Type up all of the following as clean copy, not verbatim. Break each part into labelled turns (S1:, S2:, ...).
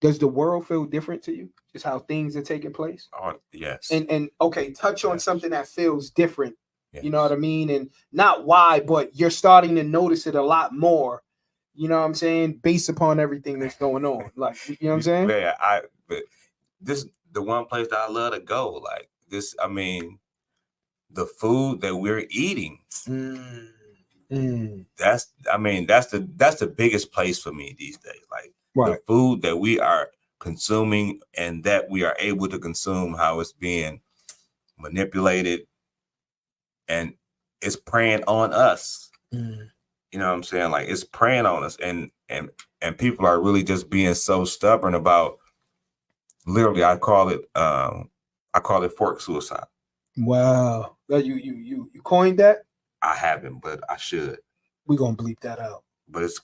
S1: Does the world feel different to you? Just how things are taking place?
S2: Oh, yes.
S1: And okay, touch on
S2: Yes.
S1: something that feels different.
S2: Yes.
S1: You know what I mean? And not why, but you're starting to notice it a lot more. You know what I'm saying? Based upon everything that's going on. Like, you know what I'm saying?
S2: Yeah, but this the one place that I love to go. Like this, I mean, the food that we're eating. That's the biggest place for me these days. Like the food that we are consuming and that we are able to consume, how it's being manipulated and it's preying on us. You know what I'm saying? Like it's preying on us, and people are really just being so stubborn about. Literally, I call it fork suicide.
S1: Wow, you coined that?
S2: I haven't, but I should.
S1: We're gonna bleep that out.
S2: But
S1: it's.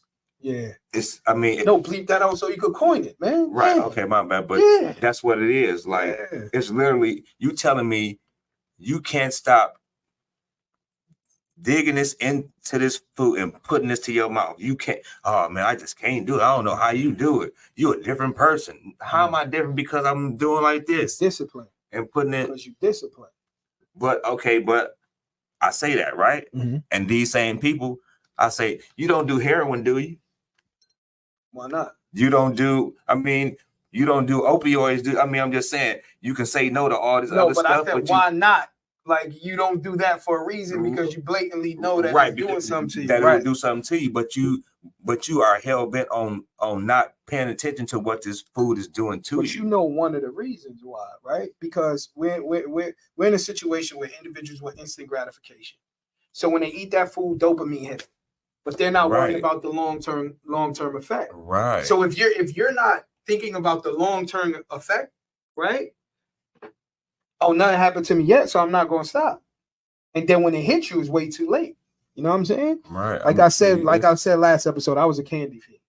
S2: I mean,
S1: no, bleep that out so you could coin it, man.
S2: Right?
S1: Yeah.
S2: Okay, my bad. But that's what it is. Like it's literally you telling me you can't stop digging this into this food and putting this to your mouth. You can't. Oh man, I just can't do it. I don't know how you do it. You're a different person. How am I different because I'm doing like this?
S1: Discipline.
S2: And putting it
S1: because you discipline.
S2: But I say that, right?
S1: Mm-hmm.
S2: And these same people, I say, you don't do heroin, do you?
S1: Why not?
S2: You don't do. I mean, you don't do opioids, do? I mean, I'm just saying you can say no to all this other stuff.
S1: I said, why not? Like you don't do that for a reason because you blatantly know that it's doing something to you.
S2: That it will do something to you, but you are hell bent on not paying attention to what this food is doing to you.
S1: But you know one of the reasons why, right? Because we're in a situation where individuals want instant gratification. So when they eat that food, dopamine hit, but they're not worrying about the long term effect.
S2: Right.
S1: So if you're not thinking about the long term effect, right? Oh, nothing happened to me yet, so I'm not going to stop. And then when it hits you, it's way too late. You know what I'm saying?
S2: Right.
S1: Like I said last episode, I was a candy fiend.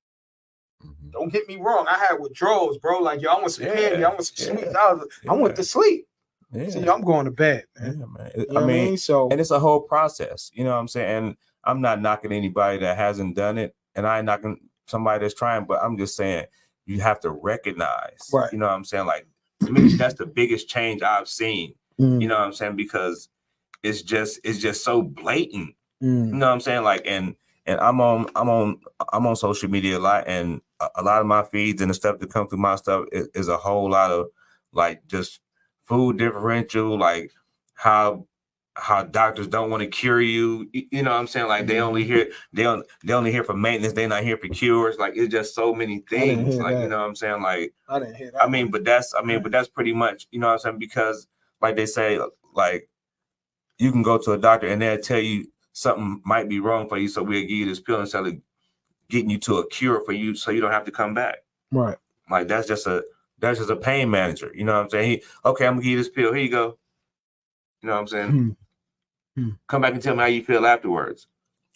S1: Mm-hmm. Don't get me wrong. I had withdrawals, bro. Like, yo, I want some candy. I want some sweets. I went to sleep. Yeah. See, I'm going to bed, man.
S2: Yeah, man. You know I mean, so and it's a whole process. You know what I'm saying? And I'm not knocking anybody that hasn't done it, and I ain't knocking somebody that's trying, but I'm just saying you have to recognize.
S1: Right.
S2: You know what I'm saying? Like, to me, that's the biggest change I've seen. You know what I'm saying? Because it's just so blatant. You know what I'm saying? Like, and I'm on social media a lot, and a lot of my feeds and the stuff that come through my stuff is a whole lot of like just food differential, like how doctors don't want to cure you. You know what I'm saying? Like they only hear for maintenance. They're not here for cures. Like it's just so many things. Like, you know what I'm saying? Like
S1: I didn't hear that.
S2: I mean, but that's pretty much, you know what I'm saying? Because like they say, like you can go to a doctor and they'll tell you something might be wrong for you, so we'll give you this pill instead of getting you to a cure for you, so you don't have to come back.
S1: Right.
S2: Like that's just a pain manager. You know what I'm saying? Okay, I'm gonna give you this pill. Here you go. You know what I'm saying? Come back and tell me how you feel afterwards.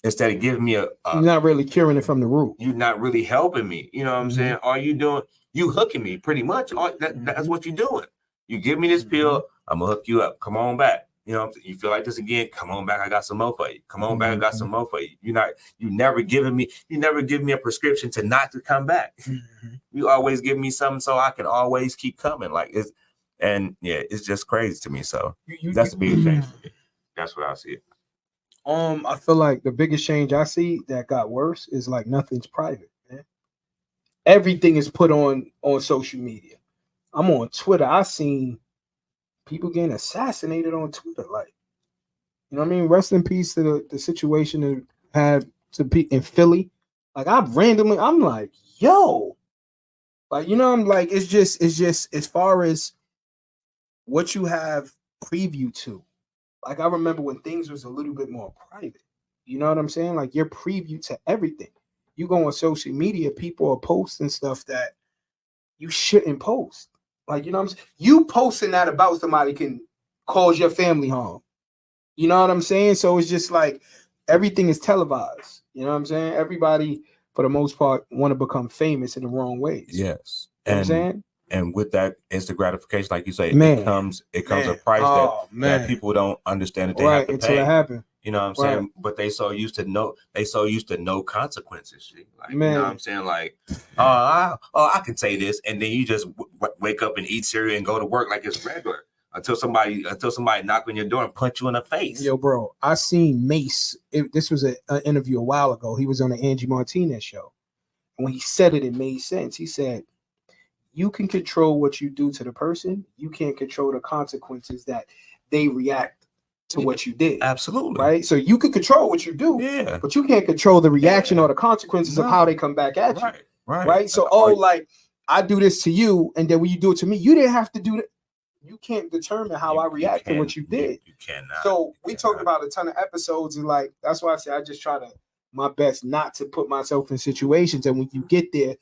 S2: Instead of giving me
S1: you're not really curing it from the root.
S2: You're not really helping me. You know what I'm saying? All you doing, you hooking me pretty much. That's what you're doing. You give me this pill, I'm gonna hook you up. Come on back. You know, you feel like this again. Come on back. I got some more for you. Come on back. I got some more for you. You never give me a prescription to not to come back. You always give me something so I can always keep coming. Like it's just crazy to me. So that's the biggest change for me. That's what I see it.
S1: I feel like the biggest change I see that got worse is like nothing's private, man. Everything is put on social media. I'm on Twitter. I seen people getting assassinated on Twitter. Like, you know what I mean? Rest in peace to the situation that had to be in Philly. Like I'm like, yo, like, you know, I'm like, it's just as far as what you have preview to. Like I remember when things was a little bit more private. You know what I'm saying? Like you're preview to everything. You go on social media, people are posting stuff that you shouldn't post. Like, you know what I'm saying? You posting that about somebody can cause your family harm. You know what I'm saying? So it's just like everything is televised. You know what I'm saying? Everybody, for the most part, want to become famous in the wrong ways.
S2: Yes.
S1: You know what I'm saying?
S2: And with that instant gratification, like you say, it comes a price that people don't understand that they have to pay.
S1: Until it happens.
S2: You know what I'm saying? But they so used to no consequences. Like,
S1: Man.
S2: you know what I'm saying? Like, I can say this, and then you just wake up and eat cereal and go to work like it's regular until somebody knock on your door and punch you in the face.
S1: Yo, bro, I seen Mace. This was an interview a while ago. He was on the Angie Martinez show. And when he said it made sense. He said, you can control what you do to the person. You can't control the consequences that they react to what you did.
S2: Absolutely.
S1: Right? So you can control what you do, but you can't control the reaction or the consequences of how they come back at you. Right? So, like, I do this to you, and then when you do it to me, you didn't have to do that. You can't determine how I react to what you did.
S2: You cannot.
S1: So we talked about a ton of episodes, and like, that's why I say I just try to my best not to put myself in situations. And when you get there,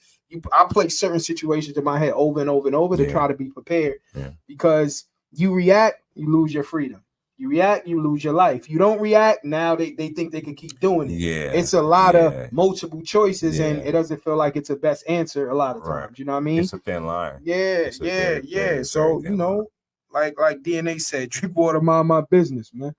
S1: I play certain situations in my head over and over and over to try to be prepared. Because you react, you lose your freedom. You react, you lose your life. You don't react, now they think they can keep doing it. It's a lot of multiple choices, and it doesn't feel like it's the best answer a lot of times. You know what I mean?
S2: It's a thin line.
S1: So, you know, like DNA said, drink water, mind my business, man.